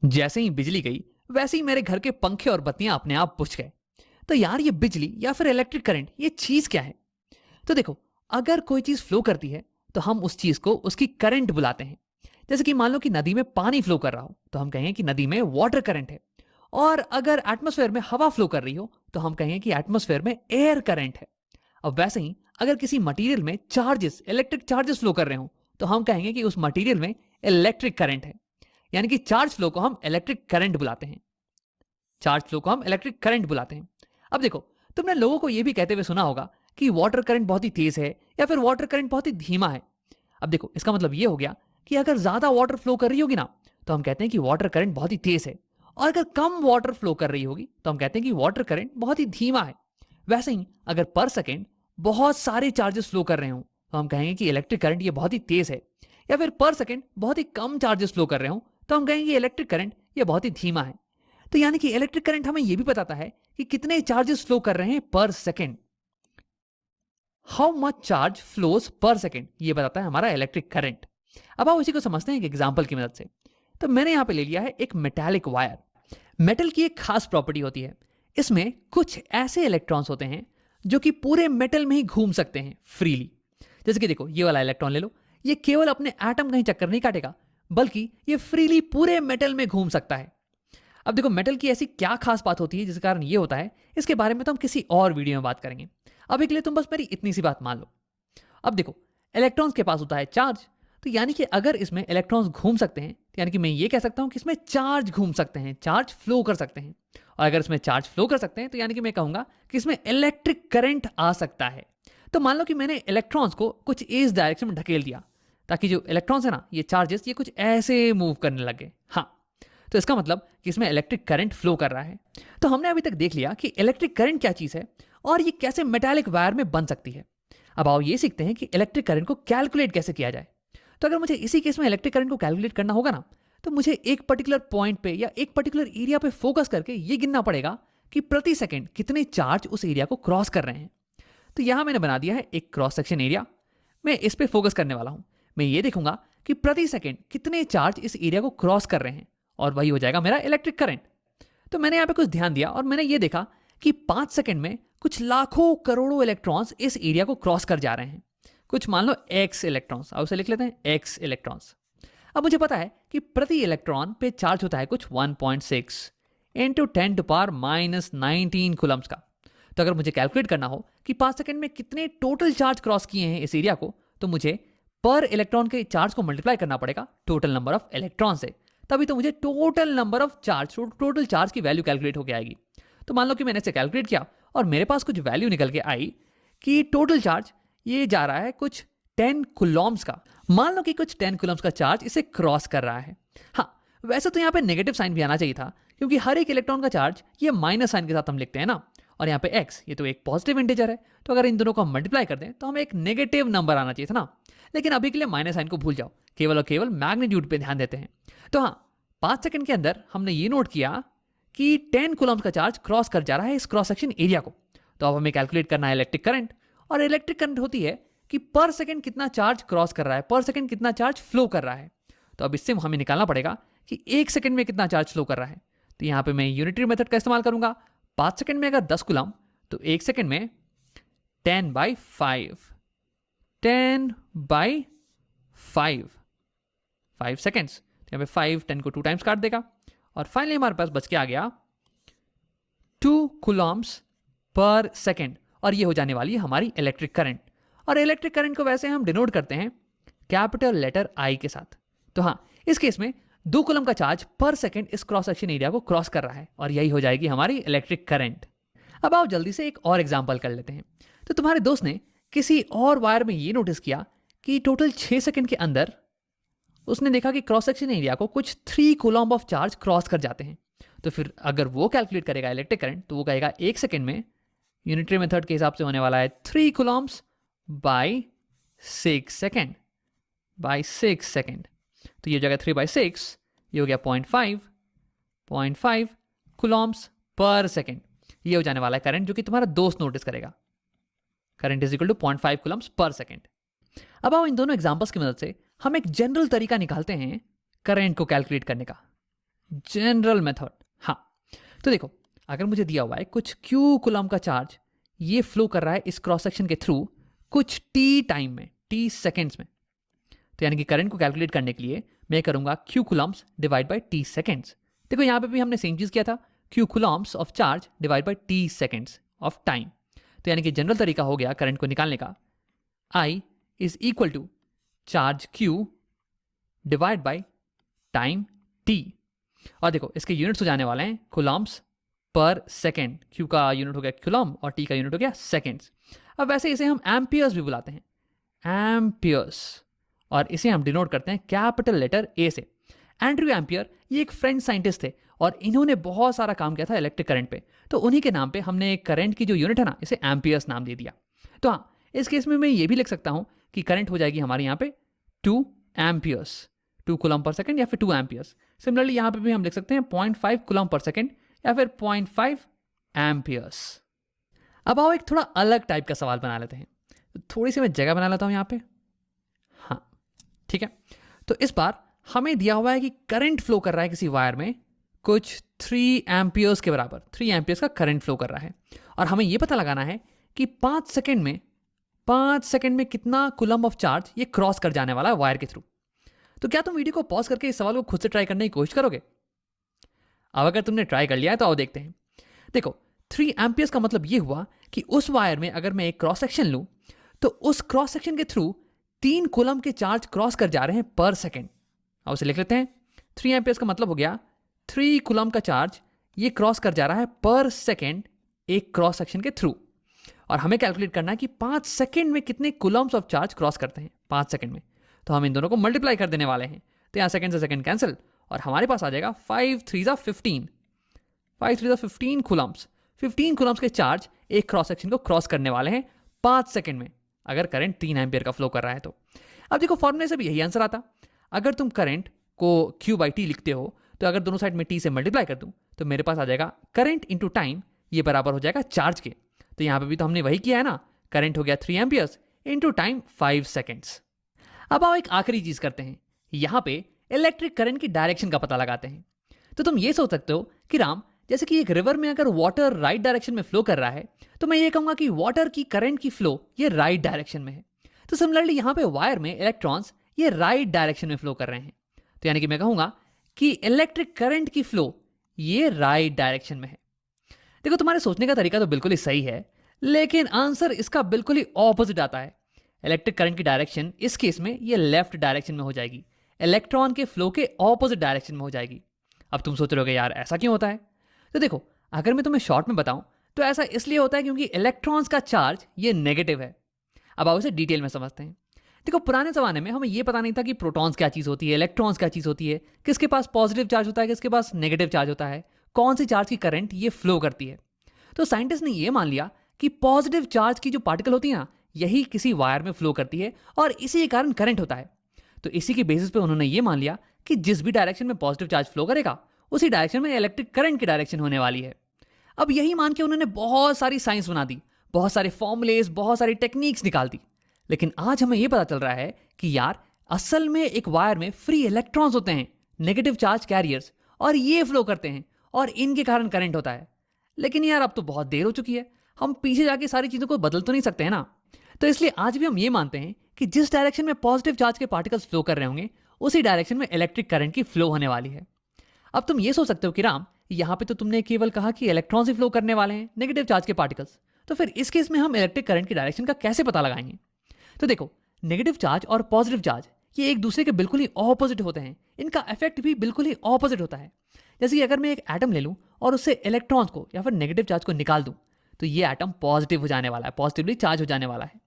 जैसे ही बिजली गई वैसे ही मेरे घर के पंखे और बत्तियां अपने आप बुझ गए। तो यार ये बिजली या फिर इलेक्ट्रिक करंट ये चीज क्या है? तो देखो, अगर कोई चीज फ्लो करती है तो हम उस चीज को उसकी करंट बुलाते हैं। जैसे कि मान लो कि नदी में पानी फ्लो कर रहा हो तो हम कहेंगे कि नदी में वाटर करंट है। और अगर एटमॉस्फेयर में हवा फ्लो कर रही हो तो हम कहेंगे कि एटमॉस्फेयर में एयर करंट है। अब वैसे ही अगर किसी मटेरियल में चार्जेस इलेक्ट्रिक चार्जेस फ्लो कर रहे हो तो हम कहेंगे कि उस मटेरियल में इलेक्ट्रिक करंट है। यानी कि चार्ज फ्लो को हम इलेक्ट्रिक करंट बुलाते हैं। चार्ज फ्लो को हम इलेक्ट्रिक करंट बुलाते हैं। अब देखो, तुमने लोगों को यह भी कहते हुए सुना होगा कि वाटर करंट बहुत ही तेज है या फिर वाटर करंट बहुत ही धीमा है। अब देखो, इसका मतलब यह हो गया कि अगर ज्यादा वाटर फ्लो कर रही होगी ना तो हम कहते हैं कि वाटर करंट बहुत ही तेज है। और अगर कम वाटर फ्लो कर रही होगी तो हम कहते हैं कि वाटर करंट बहुत ही धीमा है। वैसे ही अगर पर सेकेंड बहुत सारे चार्जेस फ्लो कर रहे हो तो हम कहेंगे कि इलेक्ट्रिक करंट ये बहुत ही तेज है। या फिर पर सेकेंड बहुत ही कम चार्जेस फ्लो कर रहे हो तो हम कहेंगे इलेक्ट्रिक करंट ये बहुत ही धीमा है। तो यानी कि इलेक्ट्रिक करंट हमें यह भी बताता है कि कितने चार्जेस फ्लो कर रहे हैं पर second. How much charge flows पर सेकेंड ये बताता है हमारा इलेक्ट्रिक करंट। अब आओ इसी को समझते हैं एक एग्जांपल की मदद से। तो मैंने यहां पे ले लिया है एक मेटालिक वायर। मेटल की एक खास प्रॉपर्टी होती है, इसमें कुछ ऐसे इलेक्ट्रॉन्स होते हैं जो कि पूरे मेटल में ही घूम सकते हैं फ्रीली। जैसे कि देखो, ये वाला इलेक्ट्रॉन ले लो, ये केवल अपने एटम का ही चक्कर नहीं काटेगा बल्कि ये फ्रीली पूरे मेटल में घूम सकता है। अब देखो, मेटल की ऐसी क्या खास बात होती है जिसके कारण ये होता है, इसके बारे में तो हम किसी और वीडियो में बात करेंगे। अभी के लिए तुम बस मेरी इतनी सी बात मान लो। अब देखो, इलेक्ट्रॉन्स के पास होता है चार्ज। तो यानी कि अगर इसमें इलेक्ट्रॉन्स घूम सकते हैं तो यानी कि मैं ये कह सकता हूं कि इसमें चार्ज घूम सकते हैं, चार्ज फ्लो कर सकते हैं। और अगर इसमें चार्ज फ्लो कर सकते हैं तो यानी कि मैं कहूंगा कि इसमें इलेक्ट्रिक करंट आ सकता है। तो मान लो कि मैंने इलेक्ट्रॉन्स को कुछ इस डायरेक्शन में ढकेल दिया ताकि जो इलेक्ट्रॉन्स है ना, ये चार्जेस ये कुछ ऐसे मूव करने लगे। हाँ, तो इसका मतलब कि इसमें इलेक्ट्रिक करंट फ्लो कर रहा है। तो हमने अभी तक देख लिया कि इलेक्ट्रिक करंट क्या चीज है और ये कैसे मेटालिक वायर में बन सकती है। अब आओ ये सीखते हैं कि इलेक्ट्रिक करंट को कैलकुलेट कैसे किया जाए। तो अगर मुझे इसी केस में इलेक्ट्रिक करंट को कैलकुलेट करना होगा ना, तो मुझे एक पर्टिकुलर पॉइंट पे या एक पर्टिकुलर एरिया पे फोकस करके ये गिनना पड़ेगा कि प्रति सेकंड कितने चार्ज उस एरिया को क्रॉस कर रहे हैं। तो यहां मैंने बना दिया है एक क्रॉस सेक्शन एरिया। मैं इस पे फोकस करने वाला हूं। मैं ये देखूंगा कि प्रति सेकंड कितने चार्ज इस एरिया को क्रॉस कर रहे हैं और वही हो जाएगा मेरा इलेक्ट्रिक करंट। तो मैंने यहाँ पे कुछ ध्यान दिया और मैंने ये देखा कि 5 सेकंड में कुछ लाखों करोड़ों इलेक्ट्रॉन्स इस एरिया को क्रॉस कर जा रहे हैं। कुछ मान लो एक्स इलेक्ट्रॉन्स, अब उसे लिख लेते हैं एक्स इलेक्ट्रॉन्स। अब मुझे पता है कि प्रति इलेक्ट्रॉन पे चार्ज होता है कुछ 1.6 इंटू 10⁻⁻19 कूलम्स का। तो अगर मुझे कैलकुलेट करना हो कि 5 सेकंड में कितने टोटल चार्ज क्रॉस किए हैं इस एरिया को, तो मुझे पर इलेक्ट्रॉन के चार्ज को मल्टीप्लाई करना पड़ेगा टोटल नंबर ऑफ इलेक्ट्रॉन से। तभी तो मुझे total number of charge, total charge की वैल्यू कैलकुलेट होकर आएगी। तो मान लो कि मैंने इसे कैलकुलेट किया और मेरे पास कुछ वैल्यू निकल के आई कि टोटल चार्ज ये जा रहा है कुछ 10 कूलम्स का। मान लो कि कुछ 10 कूलम्स का चार्ज इसे क्रॉस कर रहा है। हाँ, वैसे तो यहाँ पे नेगेटिव साइन भी आना चाहिए था क्योंकि हर एक इलेक्ट्रॉन का चार्ज ये माइनस साइन के साथ हम लिखते हैं ना। और यहाँ पे x ये तो एक पॉजिटिव इंटीजर है, तो अगर इन दोनों को हम मल्टीप्लाई कर दें तो हमें एक नेगेटिव नंबर आना चाहिए था ना। लेकिन अभी के लिए माइनस साइन को भूल जाओ, केवल और केवल मैग्नीट्यूड पे ध्यान देते हैं। तो हाँ, 5 सेकंड के अंदर हमने ये नोट किया कि 10 कूलम्स का चार्ज क्रॉस कर जा रहा है इस क्रॉस सेक्शन एरिया को। तो अब हमें कैलकुलेट करना है इलेक्ट्रिक करंट। और इलेक्ट्रिक करंट होती है कि पर सेकंड कितना चार्ज क्रॉस कर रहा है, पर सेकंड कितना चार्ज फ्लो कर रहा है। तो अब इससे हमें निकालना पड़ेगा कि 1 सेकंड में कितना चार्ज फ्लो कर रहा है। तो यहाँ पे मैं यूनिटरी मेथड का इस्तेमाल करूंगा। 5 सेकंड में अगर 10 कूलम तो 1 सेकंड में 10/5, 10/5 5 सेकेंड्स। यहाँ पे 5 10 को 2 टाइम्स काट देगा और फाइनली हमारे पास बच के आ गया 2 कूलम्स पर सेकेंड। और ये हो जाने वाली है हमारी इलेक्ट्रिक करंट। और इलेक्ट्रिक करंट को वैसे हम डिनोट करते हैं कैपिटल लेटर आई के साथ। तो हाँ, इस केस में 2 कूलम का चार्ज पर सेकेंड इस क्रॉस सेक्शन एरिया को क्रॉस कर रहा है और यही हो जाएगी हमारी इलेक्ट्रिक करंट। अब आओ जल्दी से एक और एग्जाम्पल कर लेते हैं। तो तुम्हारे दोस्त ने किसी और वायर में ये नोटिस किया कि टोटल 6 सेकंड के अंदर उसने देखा कि क्रॉस सेक्शन एरिया को कुछ 3 कूलम ऑफ चार्ज क्रॉस कर जाते हैं। तो फिर अगर वो कैलकुलेट करेगा इलेक्ट्रिक करंट तो वो कहेगा 1 सेकंड में यूनिटरी मेथड के हिसाब से होने वाला है 3 coulombs by 6 second, by 6 second. तो ये हो जाएगा 3/6, ये हो गया 0.5 कूलम्स पर सेकंड। ये हो जाने वाला है करंट जो कि तुम्हारा दोस्त नोटिस करेगा। Current is equal to 0.5 coulombs per second. अब आओ इन दोनों एग्जांपल्स की मदद से हम एक जनरल तरीका निकालते हैं करंट को कैलकुलेट करने का। General method. हाँ, तो देखो, अगर मुझे दिया हुआ है कुछ क्यू कूलम का चार्ज ये फ्लो कर रहा है इस क्रॉस सेक्शन के थ्रू कुछ टी टाइम में, टी सेकेंड्स में, तो यानी कि करंट को कैलकुलेट करने के लिए मैं करूंगा Q Coulomb's divide by T seconds. देखो यहाँ पे भी हमने सेम चीज किया था, Q Coulomb's of charge divide by T seconds of time. तो यानी कि जनरल तरीका हो गया करंट को निकालने का, I is equal to charge Q divide by time T। और देखो इसके यूनिट्स हो जाने वाले हैं कूलम्स पर सेकेंड, Q का यूनिट हो गया कूलम और T का यूनिट हो गया सेकेंड्स। अब वैसे इसे हम एम्पियर्स भी बुलाते हैं, एम्पियर्स, और इसे हम डिनोट करते हैं कैपिटल लेटर A से। एंड्रयू एम्पियर ये एक फ्रेंच साइंटिस्ट थे और इन्होंने बहुत सारा काम किया था इलेक्ट्रिक करंट पे, तो उन्हीं के नाम पे हमने करंट की जो यूनिट है ना इसे एम्पियर्स नाम दे दिया। तो हाँ, इस केस में मैं ये भी लिख सकता हूँ कि करंट हो जाएगी हमारे यहाँ पे 2 एम्पियर्स, 2 कूलम पर सेकेंड या फिर 2 एम्पियर्स। सिमिलरली यहाँ पे भी हम लिख सकते हैं 0.5 कूलम पर सेकेंड या फिर 0.5 एम्पियर्स। अब आओ एक थोड़ा अलग टाइप का सवाल बना लेते हैं, थोड़ी सी मैं जगह बना लेता हूँ यहाँ पे। हाँ ठीक है, तो इस बार हमें दिया हुआ है कि करंट फ्लो कर रहा है किसी वायर में कुछ 3 एम्पियर्स के बराबर, 3 एम्पियर्स का करंट फ्लो कर रहा है, और हमें यह पता लगाना है कि 5 सेकंड में कितना कूलम ऑफ चार्ज ये क्रॉस कर जाने वाला है वायर के थ्रू। तो क्या तुम वीडियो को पॉज करके इस सवाल को खुद से ट्राई करने की कोशिश करोगे? अब अगर तुमने ट्राई कर लिया है तो आओ देखते हैं। देखो 3 एम्पियर्स का मतलब ये हुआ कि उस वायर में अगर मैं एक क्रॉस सेक्शन लूं तो उस क्रॉस सेक्शन के थ्रू 3 कूलम के चार्ज क्रॉस कर जा रहे हैं पर सेकेंड। अब उसे लिख लेते हैं, 3 एम्पियर्स का मतलब हो गया 3 कूलम का चार्ज ये क्रॉस कर जा रहा है पर सेकेंड एक क्रॉस सेक्शन के थ्रू, और हमें कैलकुलेट करना है कि 5 सेकेंड में कितने कूलम्स ऑफ चार्ज क्रॉस करते हैं 5 सेकेंड में। तो हम इन दोनों को मल्टीप्लाई कर देने वाले हैं, तो यहाँ सेकेंड से सेकेंड कैंसिल और हमारे पास आ जाएगा 5 3 15, 5 3 15 कूलम्स। 15 कूलम्स के चार्ज एक क्रॉस सेक्शन को क्रॉस करने वाले हैं 5 सेकेंड में, अगर करंट 3 एम्पियर का फ्लो कर रहा है तो। अब देखो फॉर्मूले से भी यही आंसर आता, अगर तुम करंट को Q/T लिखते हो तो अगर दोनों साइड में T से मल्टीप्लाई कर दूं तो मेरे पास आ जाएगा करंट इंटू टाइम, ये बराबर हो जाएगा चार्ज के। तो यहाँ पे भी तो हमने वही किया है ना, करंट हो गया 3 एम्पियर्स इंटू टाइम 5 सेकेंड्स। अब आओ एक आखिरी चीज करते हैं, यहाँ पे इलेक्ट्रिक करंट की डायरेक्शन का पता लगाते हैं। तो तुम ये सोच सकते हो कि राम, जैसे कि एक रिवर में अगर वाटर राइट डायरेक्शन में फ्लो कर रहा है तो मैं ये कहूंगा कि वाटर की करंट की फ्लो ये राइट डायरेक्शन में है। तो सिमिलरली यहाँ पे वायर में इलेक्ट्रॉन्स ये राइट डायरेक्शन में फ्लो कर रहे हैं, तो यानी कि मैं कहूंगा कि इलेक्ट्रिक करंट की फ्लो ये राइट डायरेक्शन में है। देखो तुम्हारे सोचने का तरीका तो बिल्कुल ही सही है, लेकिन आंसर इसका बिल्कुल ही ऑपोजिट आता है। इलेक्ट्रिक करंट की डायरेक्शन इस केस में ये लेफ्ट डायरेक्शन में हो जाएगी, इलेक्ट्रॉन के फ्लो के ऑपोजिट डायरेक्शन में हो जाएगी। अब तुम सोच रहे होगे यार ऐसा क्यों होता है? तो देखो अगर मैं तुम्हें शॉर्ट में बताऊं तो ऐसा इसलिए होता है क्योंकि इलेक्ट्रॉन्स का चार्ज ये नेगेटिव है। अब आओ इसे डिटेल में समझते हैं। देखो पुराने ज़माने में हमें ये पता नहीं था कि प्रोटॉन्स क्या चीज़ होती है, इलेक्ट्रॉन्स क्या चीज़ होती है, किसके पास पॉजिटिव चार्ज होता है, किसके पास नेगेटिव चार्ज होता है, कौन सी चार्ज की करंट ये फ्लो करती है। तो साइंटिस्ट ने ये मान लिया कि पॉजिटिव चार्ज की जो पार्टिकल होती है ना यही किसी वायर में फ्लो करती है और इसी के कारण करंट होता है। तो इसी के बेसिस पे उन्होंने ये मान लिया कि जिस भी डायरेक्शन में पॉजिटिव चार्ज फ्लो करेगा उसी डायरेक्शन में इलेक्ट्रिक करंट की डायरेक्शन होने वाली है। अब यही मान के उन्होंने बहुत सारी साइंस बना दी, बहुत सारे फॉर्मूलेस, बहुत सारी टेक्निक्स निकाल दी। लेकिन आज हमें यह पता चल रहा है कि यार असल में एक वायर में फ्री इलेक्ट्रॉन्स होते हैं, नेगेटिव चार्ज कैरियर्स, और ये फ्लो करते हैं और इनके कारण करंट होता है। लेकिन यार अब तो बहुत देर हो चुकी है, हम पीछे जाके सारी चीज़ों को बदल तो नहीं सकते हैं ना। तो इसलिए आज भी हम ये मानते हैं कि जिस डायरेक्शन में पॉजिटिव चार्ज के पार्टिकल्स फ्लो कर रहे होंगे उसी डायरेक्शन में इलेक्ट्रिक करंट की फ्लो होने वाली है। अब तुम ये सोच सकते हो कि राम यहाँ पे तो तुमने केवल कहा कि इलेक्ट्रॉन्स ही फ्लो करने वाले हैं, नेगेटिव चार्ज के पार्टिकल्स, तो फिर इस केस में हम इलेक्ट्रिक करंट की डायरेक्शन का कैसे पता लगाएंगे? तो देखो नेगेटिव चार्ज और पॉजिटिव चार्ज ये एक दूसरे के बिल्कुल ही ऑपोजिट होते हैं, इनका इफेक्ट भी बिल्कुल ही ऑपोजिट होता है। जैसे कि अगर मैं एक एटम ले लूं और उससे इलेक्ट्रॉन्स को या फिर नेगेटिव चार्ज को निकाल दूं तो ये एटम पॉजिटिव हो जाने वाला है, पॉजिटिवली चार्ज हो जाने वाला है।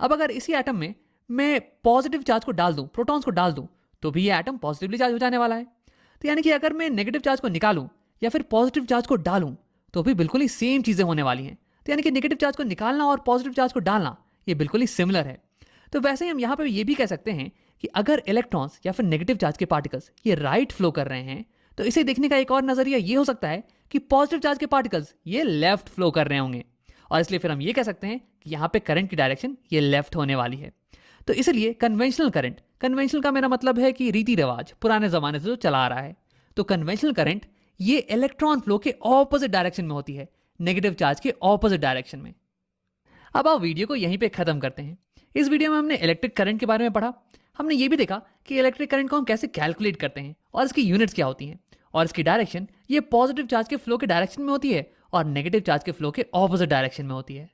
अब अगर इसी एटम में मैं पॉजिटिव चार्ज को डाल दूं, प्रोटॉन्स को डाल दूं, तो भी ये एटम पॉजिटिवली चार्ज हो जाने वाला है। तो यानी कि अगर मैं नेगेटिव चार्ज को निकालूं या फिर पॉजिटिव चार्ज को डालूं तो भी बिल्कुल ही सेम चीज़ें होने वाली हैं। तो यानी कि नेगेटिव चार्ज को निकालना और पॉजिटिव चार्ज को डालना ये बिल्कुल ही सिमिलर है। तो वैसे ही हम यहाँ पे ये भी कह सकते हैं कि अगर इलेक्ट्रॉन्स या फिर नेगेटिव चार्ज के पार्टिकल्स ये राइट फ्लो कर रहे हैं तो इसे देखने का एक और नजरिया ये हो सकता है कि पॉजिटिव चार्ज के पार्टिकल्स ये लेफ्ट फ्लो कर रहे होंगे, और इसलिए फिर हम ये कह सकते हैं कि यहाँ पे करंट की डायरेक्शन ये लेफ्ट होने वाली है। तो इसलिए कन्वेंशनल करंट, कन्वेंशनल का मेरा मतलब है कि रीति रिवाज पुराने जमाने से जो चला आ रहा है, तो कन्वेंशनल करंट ये इलेक्ट्रॉन फ्लो के ऑपोजिट डायरेक्शन में होती है, नेगेटिव चार्ज के ऑपोजिट डायरेक्शन में। अब आप वीडियो को यहीं पे खत्म करते हैं। इस वीडियो में हमने इलेक्ट्रिक करंट के बारे में पढ़ा। हमने ये भी देखा कि इलेक्ट्रिक करंट को हम कैसे कैलकुलेट करते हैं और इसकी यूनिट्स क्या होती हैं, और इसकी डायरेक्शन ये पॉजिटिव चार्ज के फ्लो के डायरेक्शन में होती है और नेगेटिव चार्ज के फ्लो के ऑपोजिट डायरेक्शन में होती है।